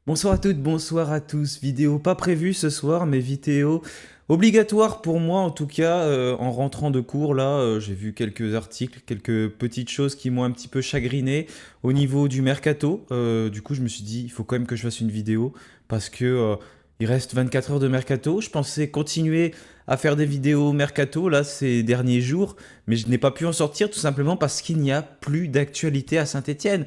Bonsoir à toutes, bonsoir à tous. Vidéo pas prévue ce soir, mais vidéo obligatoire pour moi en tout cas. En rentrant de cours là, j'ai vu quelques articles, quelques petites choses qui m'ont un petit peu chagriné au niveau du mercato. Du coup, je me suis dit, il faut quand même que je fasse une vidéo parce que il reste 24 heures de mercato. Je pensais continuer à faire des vidéos mercato là ces derniers jours, mais je n'ai pas pu en sortir tout simplement parce qu'il n'y a plus d'actualité à Saint-Étienne.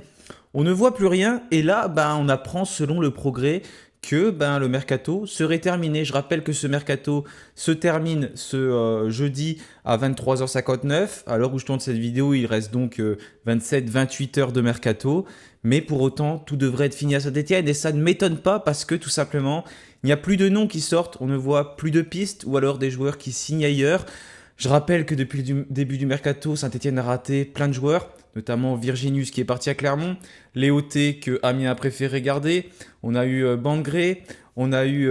On ne voit plus rien et là, on apprend selon le progrès que le mercato serait terminé. Je rappelle que ce mercato se termine ce jeudi à 23h59. À l'heure où je tourne cette vidéo, il reste donc 27-28 heures de mercato. Mais pour autant, tout devrait être fini à Saint-Étienne et ça ne m'étonne pas parce que tout simplement, il n'y a plus de noms qui sortent, on ne voit plus de pistes ou alors des joueurs qui signent ailleurs. Je rappelle que depuis le début du mercato, Saint-Étienne a raté plein de joueurs, notamment Virginius qui est parti à Clermont, Léo T que Amiens a préféré garder, on a eu Bangré, on a eu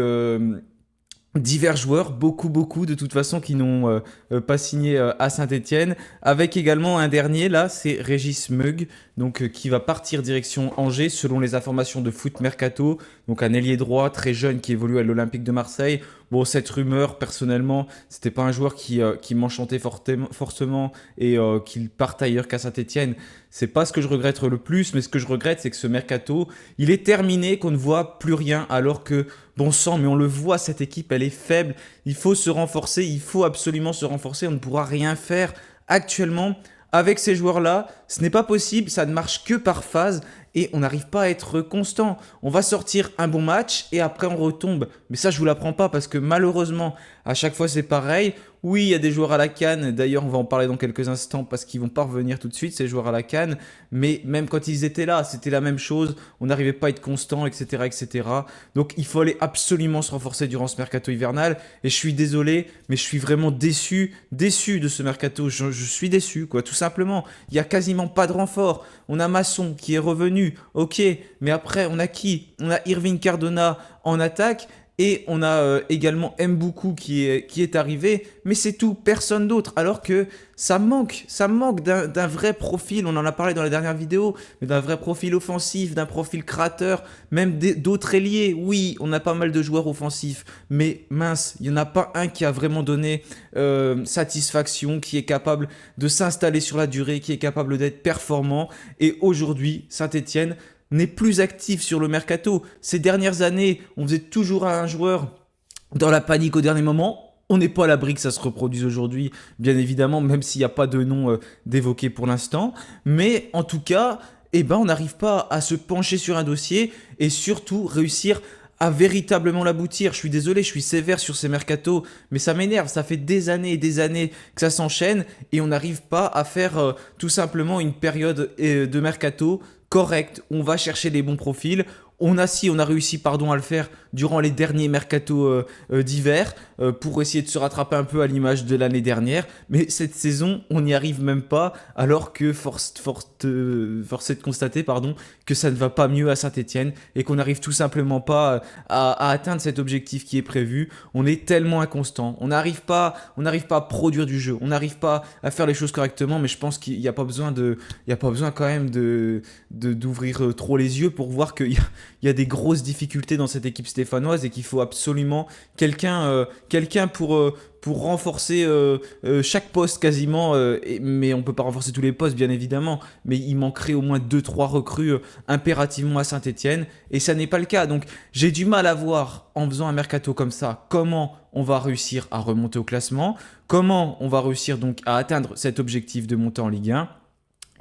divers joueurs, beaucoup de toute façon qui n'ont pas signé à Saint-Étienne, avec également un dernier là, c'est Régis Meug, donc qui va partir direction Angers selon les informations de Foot Mercato, donc un ailier droit très jeune qui évolue à l'Olympique de Marseille. Bon, cette rumeur, personnellement, c'était pas un joueur qui m'enchantait forcément et qu'il parte ailleurs qu'à Saint-Étienne. C'est pas ce que je regrette le plus, mais ce que je regrette, c'est que ce mercato, il est terminé, qu'on ne voit plus rien, alors que, bon sang, mais on le voit, cette équipe, elle est faible. Il faut se renforcer, il faut absolument se renforcer. On ne pourra rien faire actuellement avec ces joueurs-là. Ce n'est pas possible, ça ne marche que par phase et on n'arrive pas à être constant. On va sortir un bon match et après on retombe. Mais ça, je vous l'apprends pas parce que malheureusement, à chaque fois, c'est pareil. Oui, il y a des joueurs à la CAN. D'ailleurs, on va en parler dans quelques instants parce qu'ils vont pas revenir tout de suite, ces joueurs à la CAN. Mais même quand ils étaient là, c'était la même chose. On n'arrivait pas à être constant, etc., etc. Donc, il fallait absolument se renforcer durant ce mercato hivernal. Et je suis désolé, mais je suis vraiment déçu de ce mercato. Je suis déçu, quoi, tout simplement. Il y a quasiment pas de renfort. On a Masson qui est revenu, ok. Mais après, on a qui? On a Irving Cardona en attaque. Et on a également Mboukou qui est arrivé, mais c'est tout, personne d'autre. Alors que ça manque d'un vrai profil, on en a parlé dans les dernières vidéos, mais d'un vrai profil offensif, d'un profil créateur, même d'autres ailiers. Oui, on a pas mal de joueurs offensifs, mais mince, il n'y en a pas un qui a vraiment donné satisfaction, qui est capable de s'installer sur la durée, qui est capable d'être performant. Et aujourd'hui, Saint-Étienne n'est plus actif sur le mercato. Ces dernières années, on faisait toujours un joueur dans la panique au dernier moment. On n'est pas à l'abri que ça se reproduise aujourd'hui, bien évidemment, même s'il n'y a pas de nom d'évoquer pour l'instant. Mais en tout cas, on n'arrive pas à se pencher sur un dossier et surtout réussir à véritablement l'aboutir. Je suis désolé, je suis sévère sur ces mercatos, mais ça m'énerve. Ça fait des années et des années que ça s'enchaîne et on n'arrive pas à faire tout simplement une période de mercato correcte. On va chercher les bons profils. On a réussi à le faire durant les derniers mercatos d'hiver pour essayer de se rattraper un peu à l'image de l'année dernière. Mais cette saison, on n'y arrive même pas, alors que force est de constater que ça ne va pas mieux à Saint-Étienne et qu'on n'arrive tout simplement pas à atteindre cet objectif qui est prévu. On est tellement inconstant. On n'arrive pas à produire du jeu. On n'arrive pas à faire les choses correctement, mais je pense qu'il n'y a pas besoin quand même d'ouvrir trop les yeux pour voir qu'il y a des grosses difficultés dans cette équipe stéphanoise et qu'il faut absolument quelqu'un pour renforcer chaque poste quasiment. Mais on ne peut pas renforcer tous les postes, bien évidemment. Mais il manquerait au moins 2-3 recrues impérativement à Saint-Étienne. Et ça n'est pas le cas. Donc j'ai du mal à voir, en faisant un mercato comme ça, comment on va réussir à remonter au classement, comment on va réussir donc à atteindre cet objectif de monter en Ligue 1.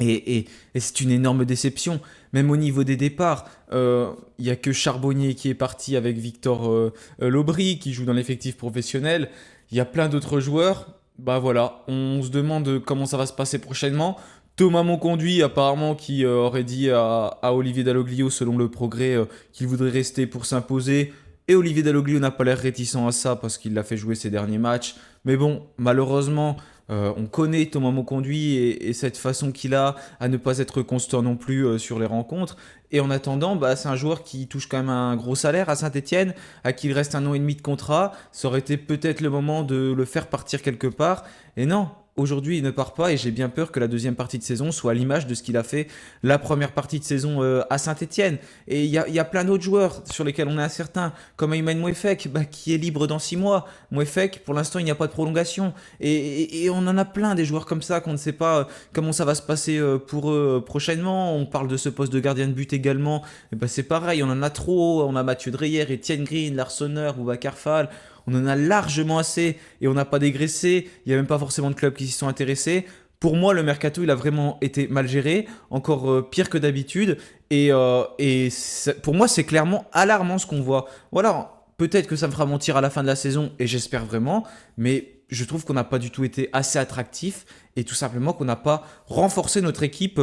Et c'est une énorme déception, même au niveau des départs. Il n'y a que Charbonnier qui est parti avec Victor Lobry, qui joue dans l'effectif professionnel. Il y a plein d'autres joueurs. Voilà, on se demande comment ça va se passer prochainement. Thomas Monconduit, apparemment, qui aurait dit à Olivier Dalloglio, selon le progrès, qu'il voudrait rester pour s'imposer. Et Olivier Dalloglio n'a pas l'air réticent à ça parce qu'il l'a fait jouer ses derniers matchs. Mais bon, malheureusement, on connaît Thomas Monconduit et cette façon qu'il a à ne pas être constant non plus sur les rencontres. Et en attendant, c'est un joueur qui touche quand même un gros salaire à Saint-Étienne, à qui il reste 1 an et demi de contrat. Ça aurait été peut-être le moment de le faire partir quelque part. Et non, aujourd'hui, il ne part pas et j'ai bien peur que la deuxième partie de saison soit à l'image de ce qu'il a fait la première partie de saison à Saint-Etienne. Et il y a plein d'autres joueurs sur lesquels on est incertain, comme Ayman Mouefek, qui est libre dans 6 mois. Mouefek, pour l'instant, il n'y a pas de prolongation. Et on en a plein des joueurs comme ça qu'on ne sait pas comment ça va se passer pour eux prochainement. On parle de ce poste de gardien de but également. Et c'est pareil, on en a trop. On a Mathieu Dreyer, Etienne Green, Larsonneur, Boubacar Fall. On en a largement assez et on n'a pas dégraissé. Il n'y a même pas forcément de clubs qui s'y sont intéressés. Pour moi, le mercato, il a vraiment été mal géré, encore pire que d'habitude. Pour moi, c'est clairement alarmant ce qu'on voit. Voilà, peut-être que ça me fera mentir à la fin de la saison et j'espère vraiment, mais je trouve qu'on n'a pas du tout été assez attractif et tout simplement qu'on n'a pas renforcé notre équipe.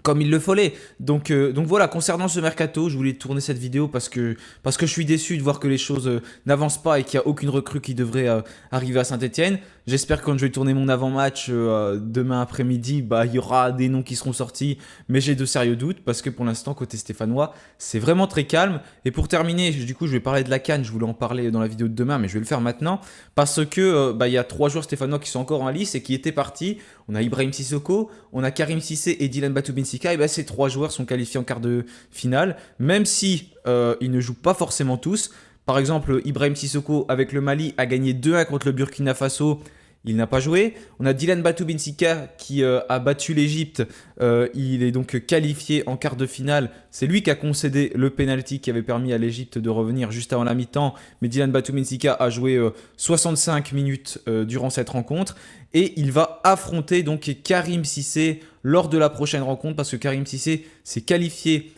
Comme il le fallait. Donc voilà, concernant ce mercato, je voulais tourner cette vidéo parce que je suis déçu de voir que les choses n'avancent pas et qu'il n'y a aucune recrue qui devrait arriver à Saint-Etienne. J'espère que quand je vais tourner mon avant-match demain après-midi, il y aura des noms qui seront sortis, mais j'ai de sérieux doutes parce que pour l'instant, côté stéphanois, c'est vraiment très calme. Et pour terminer, du coup, je vais parler de la CAN, je voulais en parler dans la vidéo de demain, mais je vais le faire maintenant parce que il y a 3 joueurs stéphanois qui sont encore en lice et qui étaient partis. On a Ibrahim Sissoko, on a Karim Cissé et Dylan Batoum-Bensika. Et ces 3 joueurs sont qualifiés en quart de finale, même si ils ne jouent pas forcément tous. Par exemple, Ibrahim Sissoko avec le Mali a gagné 2-1 contre le Burkina Faso. Il n'a pas joué. On a Dylan Batoum-Bensika qui a battu l'Égypte. Il est donc qualifié en quart de finale. C'est lui qui a concédé le penalty qui avait permis à l'Égypte de revenir juste avant la mi-temps. Mais Dylan Batoum-Bensika a joué 65 minutes durant cette rencontre. Et il va affronter donc Karim Cissé lors de la prochaine rencontre parce que Karim Cissé s'est qualifié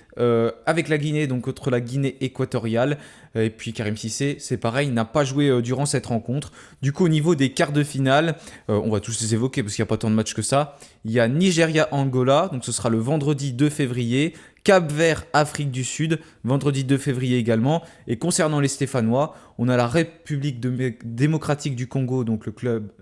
avec la Guinée, donc contre la Guinée équatoriale. Et puis Karim Cissé, c'est pareil, n'a pas joué durant cette rencontre. Du coup, au niveau des quarts de finale, on va tous les évoquer parce qu'il n'y a pas tant de matchs que ça. Il y a Nigeria-Angola, donc ce sera le vendredi 2 février. Cap-Vert, Afrique du Sud, vendredi 2 février également. Et concernant les Stéphanois, on a la République démocratique du Congo, donc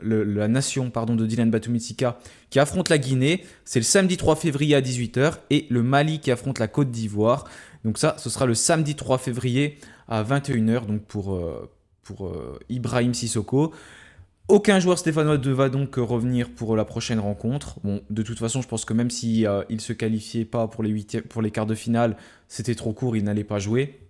la nation de Dylan Batoum-Bensika, qui affronte la Guinée. C'est le samedi 3 février à 18h. Et le Mali qui affronte la Côte d'Ivoire. Donc ça, ce sera le samedi 3 février à 21h donc pour Ibrahim Sissoko. Aucun joueur stéphanois ne va donc revenir pour la prochaine rencontre. Bon, de toute façon, je pense que même si il se qualifiait pas pour les quarts de finale, c'était trop court, il n'allait pas jouer.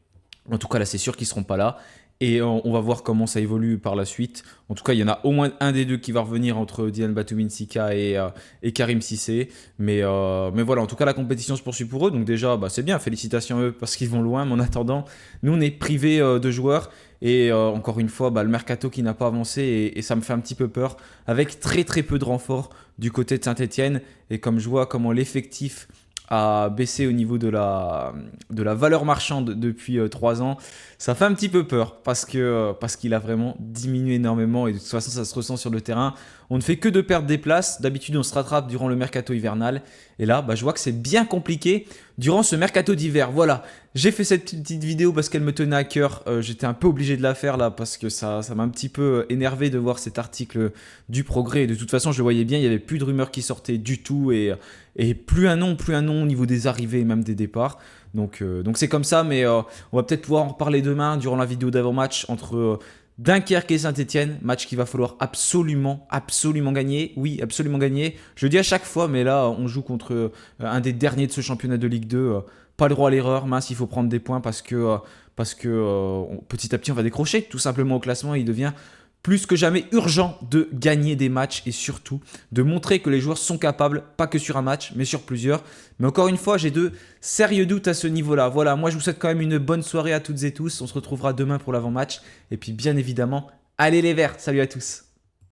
En tout cas, là, c'est sûr qu'ils seront pas là. Et on va voir comment ça évolue par la suite. En tout cas, il y en a au moins un des deux qui va revenir entre Dylan Batoum-Bensika et Karim Cissé. Mais voilà, en tout cas, la compétition se poursuit pour eux. Donc déjà, c'est bien, félicitations à eux parce qu'ils vont loin. Mais en attendant, nous, on est privés de joueurs. Et encore une fois, le mercato qui n'a pas avancé et ça me fait un petit peu peur. Avec très très peu de renforts du côté de Saint-Etienne. Et comme je vois comment l'effectif a baissé au niveau de la valeur marchande depuis 3 ans, ça fait un petit peu peur parce qu'il a vraiment diminué énormément et de toute façon ça se ressent sur le terrain. On ne fait que de perdre des places. D'habitude on se rattrape durant le mercato hivernal et là je vois que c'est bien compliqué durant ce mercato d'hiver. Voilà, j'ai fait cette petite vidéo parce qu'elle me tenait à cœur. J'étais un peu obligé de la faire là parce que ça m'a un petit peu énervé de voir cet article du Progrès. Et de toute façon je le voyais bien, il n'y avait plus de rumeurs qui sortaient du tout et plus un nom au niveau des arrivées et même des départs. Donc c'est comme ça, mais on va peut-être pouvoir en reparler demain durant la vidéo d'avant-match entre Dunkerque et Saint-Etienne. Match qu'il va falloir absolument gagner. Oui, absolument gagner. Je le dis à chaque fois, mais là, on joue contre un des derniers de ce championnat de Ligue 2. Pas le droit à l'erreur, mince, il faut prendre des points parce que petit à petit, on va décrocher tout simplement au classement. Il devient plus que jamais urgent de gagner des matchs et surtout de montrer que les joueurs sont capables, pas que sur un match, mais sur plusieurs. Mais encore une fois, j'ai de sérieux doutes à ce niveau-là. Voilà, moi je vous souhaite quand même une bonne soirée à toutes et tous. On se retrouvera demain pour l'avant-match. Et puis bien évidemment, allez les Verts, salut à tous.